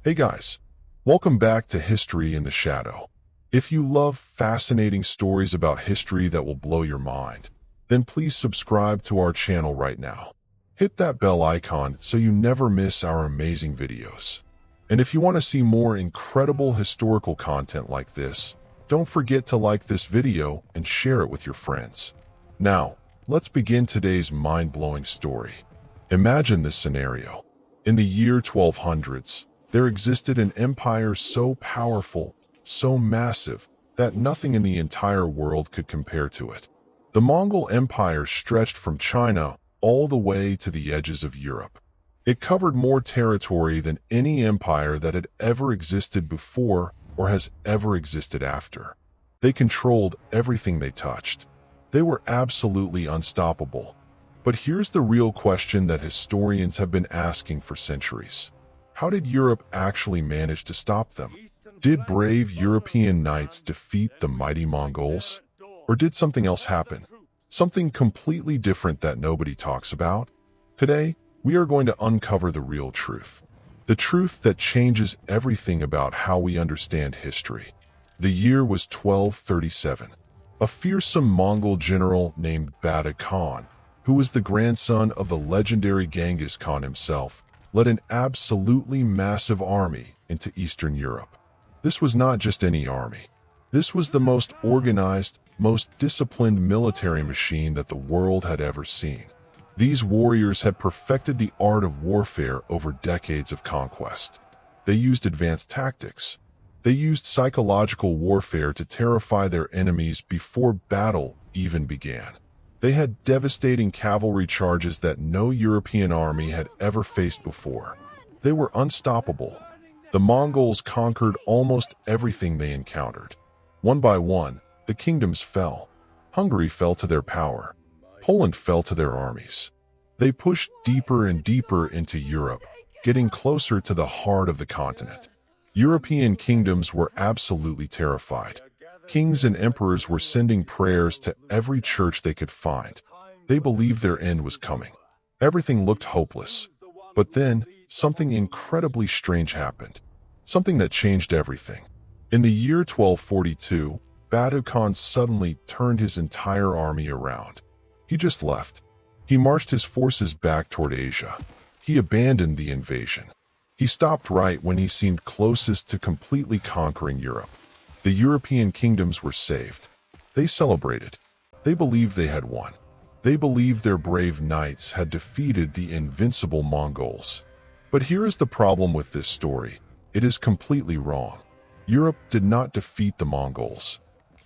Hey guys, welcome back to History in the Shadow. If you love fascinating stories about history that will blow your mind, then please subscribe to our channel right now. Hit that bell icon so you never miss our amazing videos. And if you want to see more incredible historical content like this, don't forget to like this video and share it with your friends. Now, let's begin today's mind-blowing story. Imagine this scenario. In the year 1200s, there existed an empire so powerful, so massive, that nothing in the entire world could compare to it. The Mongol Empire stretched from China all the way to the edges of Europe. It covered more territory than any empire that had ever existed before or has ever existed after. They controlled everything they touched. They were absolutely unstoppable. But here's the real question that historians have been asking for centuries. How did Europe actually manage to stop them? Did brave European knights defeat the mighty Mongols? Or did something else happen? Something completely different that nobody talks about? Today, we are going to uncover the real truth. The truth that changes everything about how we understand history. The year was 1237. A fearsome Mongol general named Bada Khan, who was the grandson of the legendary Genghis Khan himself, led an absolutely massive army into Eastern Europe. This was not just any army. This was the most organized, most disciplined military machine that the world had ever seen. These warriors had perfected the art of warfare over decades of conquest. They used advanced tactics. They used psychological warfare to terrify their enemies before battle even began. They had devastating cavalry charges that no European army had ever faced before. They were unstoppable. The Mongols conquered almost everything they encountered. One by one, the kingdoms fell. Hungary fell to their power. Poland fell to their armies. They pushed deeper and deeper into Europe, getting closer to the heart of the continent. European kingdoms were absolutely terrified. Kings and emperors were sending prayers to every church they could find. They believed their end was coming. Everything looked hopeless. But then, something incredibly strange happened. Something that changed everything. In the year 1242, Bada Khan suddenly turned his entire army around. He just left. He marched his forces back toward Asia. He abandoned the invasion. He stopped right when he seemed closest to completely conquering Europe. The European kingdoms were saved. They celebrated. They believed they had won. They believed their brave knights had defeated the invincible Mongols. But here is the problem with this story. It is completely wrong. Europe did not defeat the Mongols.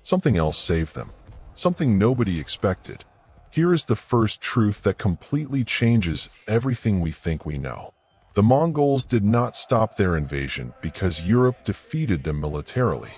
Something else saved them. Something nobody expected. Here is the first truth that completely changes everything we think we know. The Mongols did not stop their invasion because Europe defeated them militarily.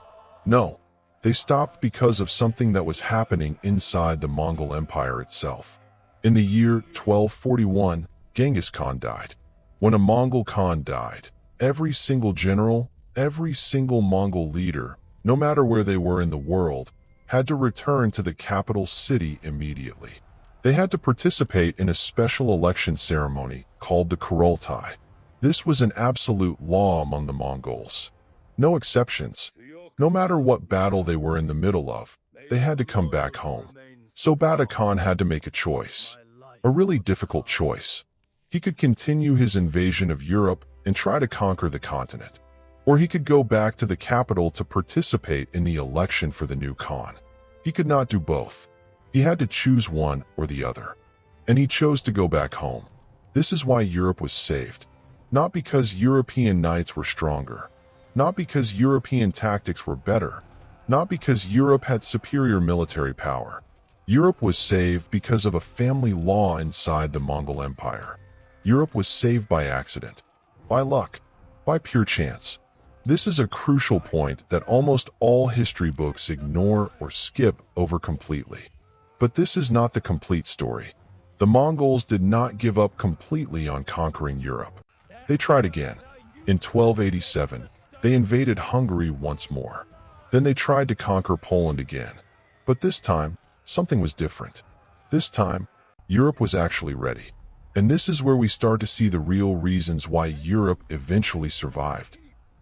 No, they stopped because of something that was happening inside the Mongol Empire itself. In the year 1241, Genghis Khan died. When a Mongol Khan died, every single general, every single Mongol leader, no matter where they were in the world, had to return to the capital city immediately. They had to participate in a special election ceremony called the Kurultai. This was an absolute law among the Mongols. No exceptions. No matter what battle they were in the middle of, they had to come back home. So Bada Khan had to make a choice. A really difficult choice. He could continue his invasion of Europe and try to conquer the continent. Or he could go back to the capital to participate in the election for the new Khan. He could not do both. He had to choose one or the other. And he chose to go back home. This is why Europe was saved. Not because European knights were stronger. Not because European tactics were better. Not because Europe had superior military power. Europe was saved because of a family law inside the Mongol Empire. Europe was saved by accident. By luck. By pure chance. This is a crucial point that almost all history books ignore or skip over completely. But this is not the complete story. The Mongols did not give up completely on conquering Europe. They tried again. In 1287, they invaded Hungary once more. Then they tried to conquer Poland again. But this time, something was different. This time, Europe was actually ready. And this is where we start to see the real reasons why Europe eventually survived.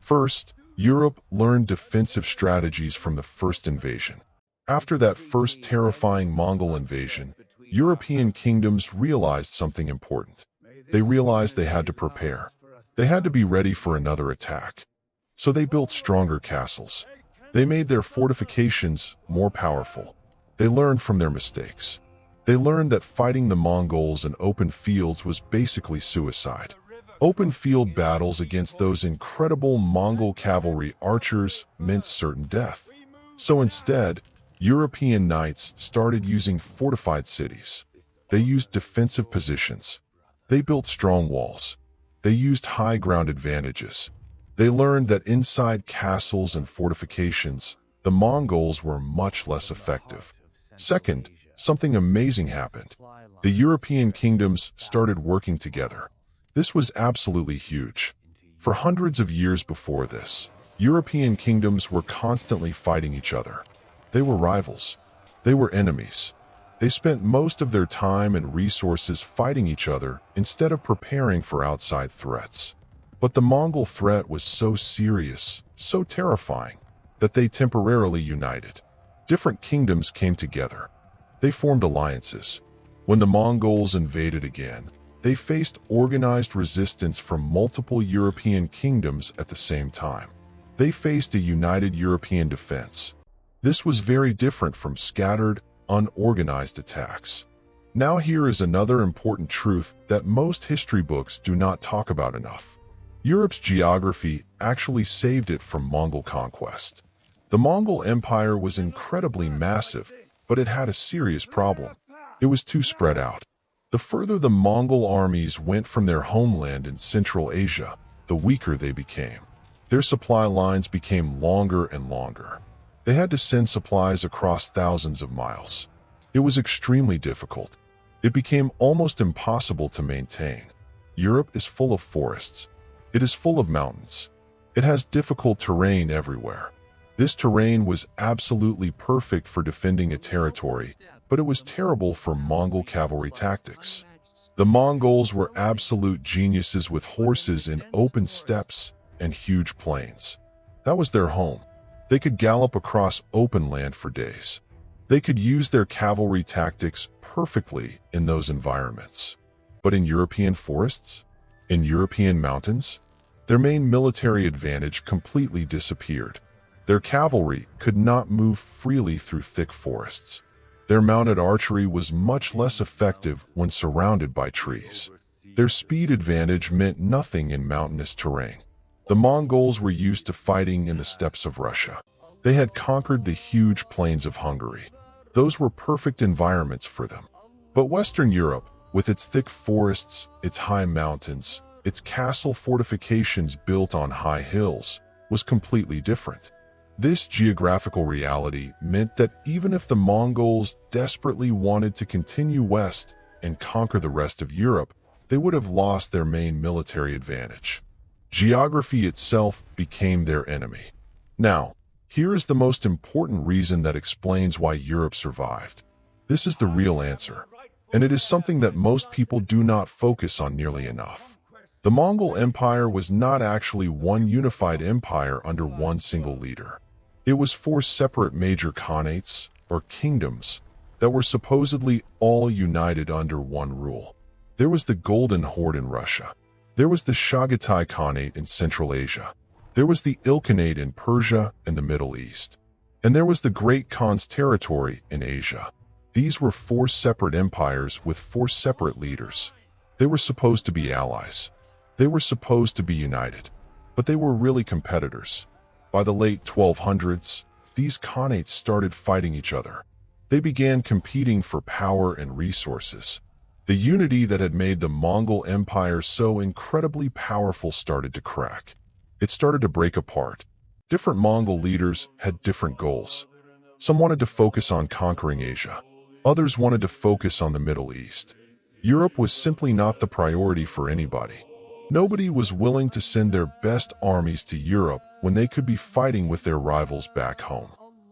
First, Europe learned defensive strategies from the first invasion. After that first terrifying Mongol invasion, European kingdoms realized something important. They realized they had to prepare. They had to be ready for another attack. So they built stronger castles. They made their fortifications more powerful. They learned from their mistakes. They learned that fighting the Mongols in open fields was basically suicide. Open field battles against those incredible Mongol cavalry archers meant certain death. So instead, European knights started using fortified cities. They used defensive positions. They built strong walls. They used high ground advantages. They learned that inside castles and fortifications, the Mongols were much less effective. Second, something amazing happened. The European kingdoms started working together. This was absolutely huge. For hundreds of years before this, European kingdoms were constantly fighting each other. They were rivals. They were enemies. They spent most of their time and resources fighting each other instead of preparing for outside threats. But the Mongol threat was so serious, so terrifying, that they temporarily united. Different kingdoms came together. They formed alliances. When the Mongols invaded again, they faced organized resistance from multiple European kingdoms at the same time. They faced a united European defense. This was very different from scattered, unorganized attacks. Now here is another important truth that most history books do not talk about enough. Europe's geography actually saved it from Mongol conquest. The Mongol Empire was incredibly massive, but it had a serious problem. It was too spread out. The further the Mongol armies went from their homeland in Central Asia, the weaker they became. Their supply lines became longer and longer. They had to send supplies across thousands of miles. It was extremely difficult. It became almost impossible to maintain. Europe is full of forests. It is full of mountains. It has difficult terrain everywhere. This terrain was absolutely perfect for defending a territory, but it was terrible for Mongol cavalry tactics. The Mongols were absolute geniuses with horses in open steppes and huge plains. That was their home. They could gallop across open land for days. They could use their cavalry tactics perfectly in those environments. But in European forests, in European mountains, their main military advantage completely disappeared. Their cavalry could not move freely through thick forests. Their mounted archery was much less effective when surrounded by trees. Their speed advantage meant nothing in mountainous terrain. The Mongols were used to fighting in the steppes of Russia. They had conquered the huge plains of Hungary. Those were perfect environments for them. But Western Europe, with its thick forests, its high mountains, its castle fortifications built on high hills, was completely different. This geographical reality meant that even if the Mongols desperately wanted to continue west and conquer the rest of Europe, they would have lost their main military advantage. Geography itself became their enemy. Now, here is the most important reason that explains why Europe survived. This is the real answer, and it is something that most people do not focus on nearly enough. The Mongol Empire was not actually one unified empire under one single leader. It was 4 separate major khanates, or kingdoms, that were supposedly all united under one rule. There was the Golden Horde in Russia. There was the Chagatai Khanate in Central Asia. There was the Ilkhanate in Persia and the Middle East. And there was the Great Khan's territory in Asia. These were 4 separate empires with 4 separate leaders. They were supposed to be allies. They were supposed to be united. But they were really competitors. By the late 1200s, these khanates started fighting each other. They began competing for power and resources. The unity that had made the Mongol Empire so incredibly powerful started to crack. It started to break apart. Different Mongol leaders had different goals. Some wanted to focus on conquering Asia. Others wanted to focus on the Middle East. Europe was simply not the priority for anybody. Nobody was willing to send their best armies to Europe when they could be fighting with their rivals back home.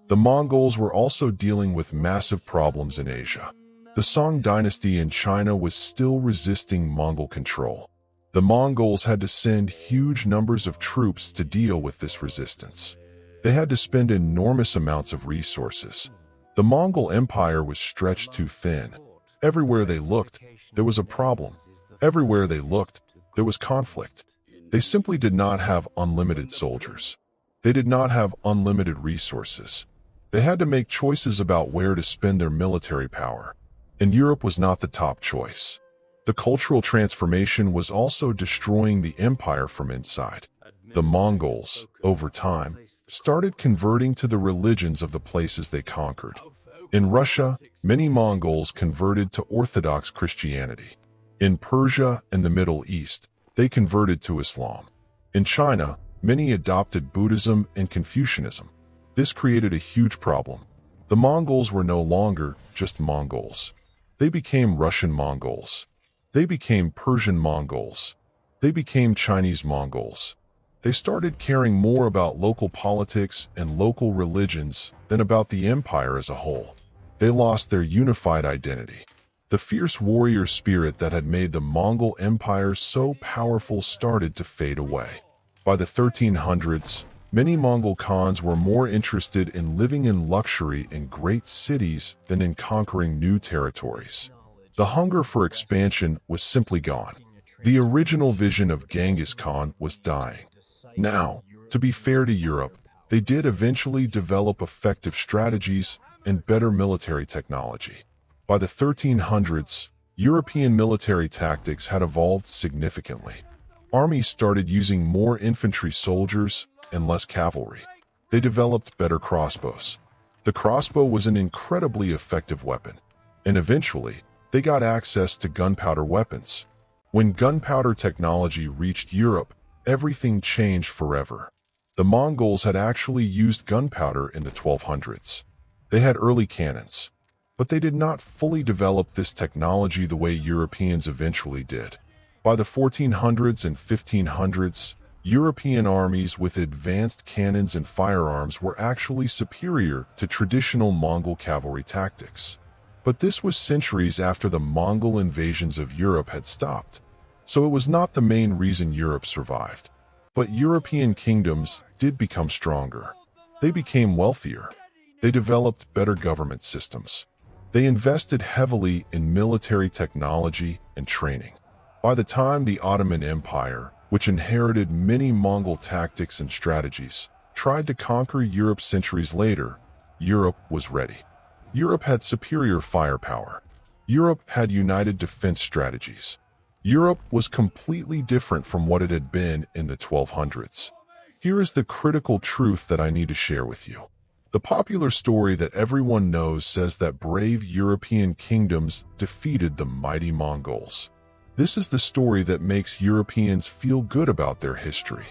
The Mongols were also dealing with massive problems in Asia. The Song dynasty in China was still resisting Mongol control. The Mongols had to send huge numbers of troops to deal with this resistance. They had to spend enormous amounts of resources. The Mongol Empire was stretched too thin. Everywhere they looked, there was a problem. Everywhere they looked, there was conflict. They simply did not have unlimited soldiers. They did not have unlimited resources. They had to make choices about where to spend their military power. And Europe was not the top choice. The cultural transformation was also destroying the empire from inside. The Mongols, over time, started converting to the religions of the places they conquered. In Russia, many Mongols converted to Orthodox Christianity. In Persia and the Middle East, they converted to Islam. In China, many adopted Buddhism and Confucianism. This created a huge problem. The Mongols were no longer just Mongols. They became Russian Mongols. They became Persian Mongols. They became Chinese Mongols. They started caring more about local politics and local religions than about the empire as a whole. They lost their unified identity. The fierce warrior spirit that had made the Mongol Empire so powerful started to fade away. By the 1300s, many Mongol Khans were more interested in living in luxury in great cities than in conquering new territories. The hunger for expansion was simply gone. The original vision of Genghis Khan was dying. Now, to be fair to Europe, they did eventually develop effective strategies and better military technology. By the 1300s, European military tactics had evolved significantly. Armies started using more infantry soldiers and less cavalry. They developed better crossbows. The crossbow was an incredibly effective weapon, and eventually, they got access to gunpowder weapons. When gunpowder technology reached Europe, everything changed forever. The Mongols had actually used gunpowder in the 1200s. They had early cannons, but they did not fully develop this technology the way Europeans eventually did. By the 1400s and 1500s, European armies with advanced cannons and firearms were actually superior to traditional Mongol cavalry tactics. But this was centuries after the Mongol invasions of Europe had stopped, so it was not the main reason Europe survived. But European kingdoms did become stronger. They became wealthier. They developed better government systems. They invested heavily in military technology and training. By the time the Ottoman Empire, which inherited many Mongol tactics and strategies, tried to conquer Europe centuries later, Europe was ready. Europe had superior firepower. Europe had united defense strategies. Europe was completely different from what it had been in the 1200s. Here is the critical truth that I need to share with you. The popular story that everyone knows says that brave European kingdoms defeated the mighty Mongols. This is the story that makes Europeans feel good about their history.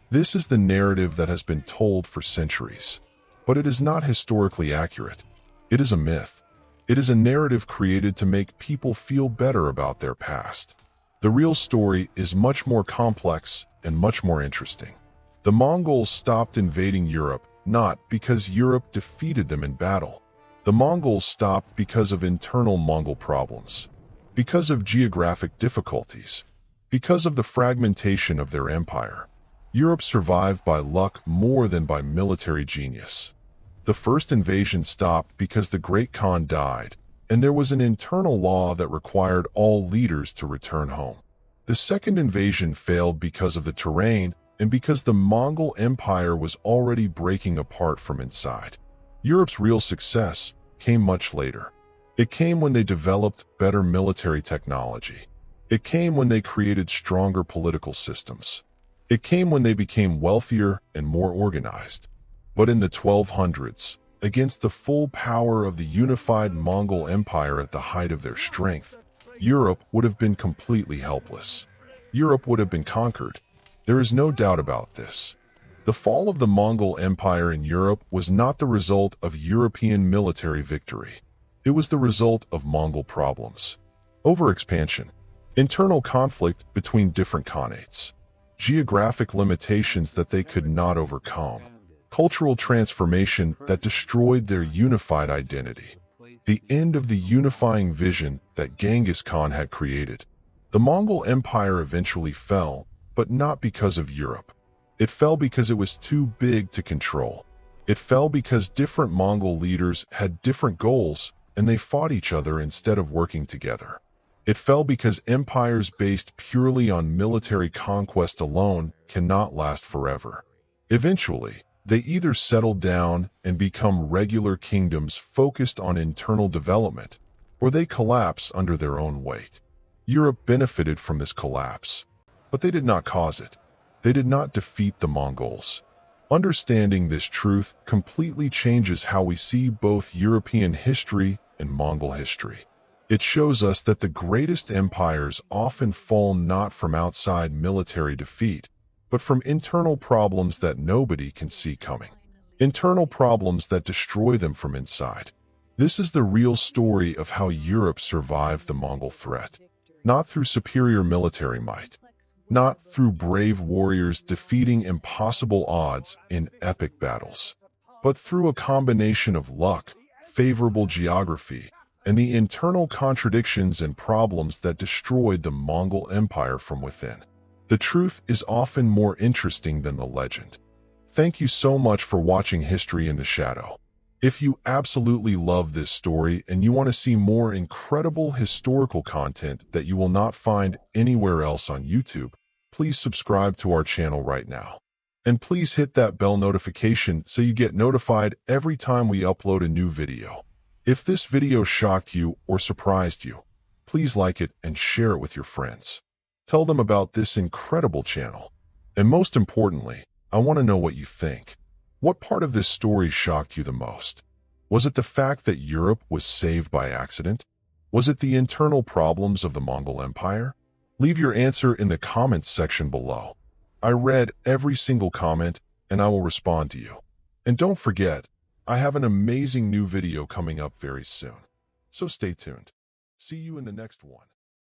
This is the narrative that has been told for centuries. But it is not historically accurate. It is a myth. It is a narrative created to make people feel better about their past. The real story is much more complex and much more interesting. The Mongols stopped invading Europe not because Europe defeated them in battle. The Mongols stopped because of internal Mongol problems, because of geographic difficulties, because of the fragmentation of their empire. Europe survived by luck more than by military genius. The first invasion stopped because the Great Khan died, and there was an internal law that required all leaders to return home. The second invasion failed because of the terrain and because the Mongol Empire was already breaking apart from inside. Europe's real success came much later. It came when they developed better military technology. It came when they created stronger political systems. It came when they became wealthier and more organized. But in the 1200s, against the full power of the unified Mongol Empire at the height of their strength, Europe would have been completely helpless. Europe would have been conquered. There is no doubt about this. The fall of the Mongol Empire in Europe was not the result of European military victory. It was the result of Mongol problems. Overexpansion, internal conflict between different khanates, geographic limitations that they could not overcome, cultural transformation that destroyed their unified identity, the end of the unifying vision that Genghis Khan had created. The Mongol Empire eventually fell, but not because of Europe. It fell because it was too big to control. It fell because different Mongol leaders had different goals, and they fought each other instead of working together. It fell because empires based purely on military conquest alone cannot last forever. Eventually, they either settle down and become regular kingdoms focused on internal development, or they collapse under their own weight. Europe benefited from this collapse, but they did not cause it. They did not defeat the Mongols. Understanding this truth completely changes how we see both European history and Mongol history. It shows us that the greatest empires often fall not from outside military defeat, but from internal problems that nobody can see coming. Internal problems that destroy them from inside. This is the real story of how Europe survived the Mongol threat. Not through superior military might. Not through brave warriors defeating impossible odds in epic battles. But through a combination of luck, favorable geography, and the internal contradictions and problems that destroyed the Mongol Empire from within. The truth is often more interesting than the legend. Thank you so much for watching History in the Shadow. If you absolutely love this story and you want to see more incredible historical content that you will not find anywhere else on YouTube, please subscribe to our channel right now. And please hit that bell notification so you get notified every time we upload a new video. If this video shocked you or surprised you, please like it and share it with your friends. Tell them about this incredible channel. And most importantly, I want to know what you think. What part of this story shocked you the most? Was it the fact that Europe was saved by accident? Was it the internal problems of the Mongol Empire? Leave your answer in the comments section below. I read every single comment and I will respond to you. And don't forget, I have an amazing new video coming up very soon. So stay tuned. See you in the next one.